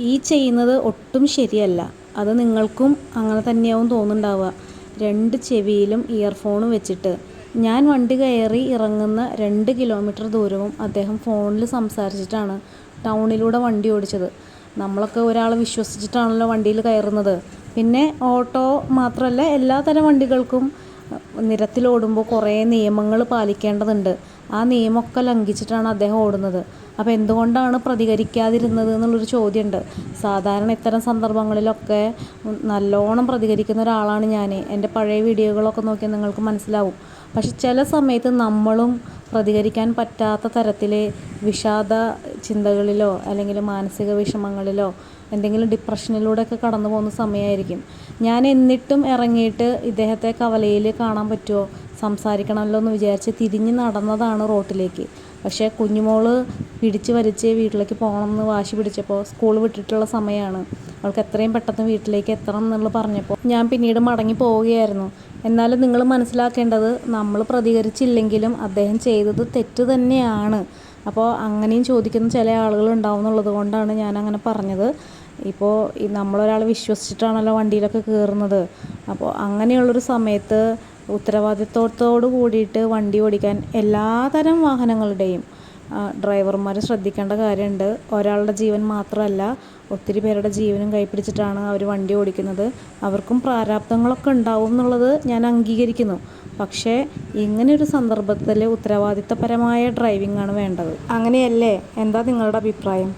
ഈ ചെയ്യുന്നത് ഒട്ടും ശരിയല്ല. അത് നിങ്ങൾക്കും അങ്ങനെ തന്നെയാവും തോന്നുന്നുണ്ടാവുക. 2 ചെവിയിലും ഇയർഫോണും വെച്ചിട്ട് ഞാൻ വണ്ടി കയറി ഇറങ്ങുന്ന 2 കിലോമീറ്റർ ദൂരവും അദ്ദേഹം ഫോണിൽ സംസാരിച്ചിട്ടാണ് ടൗണിലൂടെ വണ്ടി ഓടിച്ചത്. നമ്മളൊക്കെ ഒരാളെ വിശ്വസിച്ചിട്ടാണല്ലോ വണ്ടിയിൽ കയറുന്നത്. പിന്നെ ഓട്ടോ മാത്രമല്ല, എല്ലാതരം വണ്ടികൾക്കും നിരത്തിലോടുമ്പോൾ കുറേ നിയമങ്ങൾ പാലിക്കേണ്ടതുണ്ട്. ആ നിയമമൊക്കെ ലംഘിച്ചിട്ടാണ് അദ്ദേഹം ഓടുന്നത്. അപ്പോൾ എന്തുകൊണ്ടാണ് പ്രതികരിക്കാതിരുന്നത് എന്നുള്ളൊരു ചോദ്യമുണ്ട്. സാധാരണ ഇത്തരം സന്ദർഭങ്ങളിലൊക്കെ നല്ലോണം പ്രതികരിക്കുന്ന ഒരാളാണ് ഞാൻ. എൻ്റെ പഴയ വീഡിയോകളൊക്കെ നോക്കിയാൽ നിങ്ങൾക്ക് മനസ്സിലാവും. പക്ഷെ ചില സമയത്ത് നമ്മളും പ്രതികരിക്കാൻ പറ്റാത്ത തരത്തിൽ വിഷാദ ചിന്തകളിലോ അല്ലെങ്കിൽ മാനസിക വിഷമങ്ങളിലോ എന്തെങ്കിലും ഡിപ്രഷനിലൂടെയൊക്കെ കടന്നു പോകുന്ന സമയമായിരിക്കും. ഞാൻ എന്നിട്ടും ഇറങ്ങിയിട്ട് ഇദ്ദേഹത്തെ കവലയിൽ കാണാൻ പറ്റുമോ, സംസാരിക്കണമല്ലോ എന്ന് വിചാരിച്ച് തിരിഞ്ഞ് നടന്നതാണ് റോട്ടിലേക്ക്. പക്ഷേ കുഞ്ഞുമോൾ പിടിച്ച് വലിച്ച് വീട്ടിലേക്ക് പോകണമെന്ന് വാശി പിടിച്ചപ്പോൾ സ്കൂൾ വിട്ടിട്ടുള്ള സമയമാണ്. അവൾക്ക് എത്രയും പെട്ടെന്ന് വീട്ടിലേക്ക് എത്തണം എന്നുള്ളത് പറഞ്ഞപ്പോൾ ഞാൻ പിന്നീട് മടങ്ങി പോവുകയായിരുന്നു. എന്നാലും നിങ്ങൾ മനസ്സിലാക്കേണ്ടത്, നമ്മൾ പ്രതികരിച്ചില്ലെങ്കിലും അദ്ദേഹം ചെയ്തത് തെറ്റ് തന്നെയാണ്. അപ്പോൾ അങ്ങനെയും ചോദിക്കുന്ന ചില ആളുകൾ ഉണ്ടാവും എന്നുള്ളത് കൊണ്ടാണ് ഞാൻ അങ്ങനെ പറഞ്ഞത്. ഇപ്പോൾ നമ്മളൊരാളെ വിശ്വസിച്ചിട്ടാണല്ലോ വണ്ടിയിലൊക്കെ കയറുന്നത്. അപ്പോൾ അങ്ങനെയുള്ളൊരു സമയത്ത് ഉത്തരവാദിത്വത്തോട് കൂടിയിട്ട് വണ്ടി ഓടിക്കാൻ എല്ലാതരം വാഹനങ്ങളുടെയും ഡ്രൈവർമാർ ശ്രദ്ധിക്കേണ്ട കാര്യമുണ്ട്. ഒരാളുടെ ജീവൻ മാത്രമല്ല, ഒത്തിരി പേരുടെ ജീവനും കൈപ്പിടിച്ചിട്ടാണ് അവർ വണ്ടി ഓടിക്കുന്നത്. അവർക്കും പ്രാരാബ്ദങ്ങളൊക്കെ ഉണ്ടാവും എന്നുള്ളത് ഞാൻ അംഗീകരിക്കുന്നു. പക്ഷേ ഇങ്ങനെയൊരു സന്ദർഭത്തിൽ ഉത്തരവാദിത്തപരമായ ഡ്രൈവിംഗ് ആണ് വേണ്ടത്. അങ്ങനെയല്ലേ? എന്താ നിങ്ങളുടെ അഭിപ്രായം?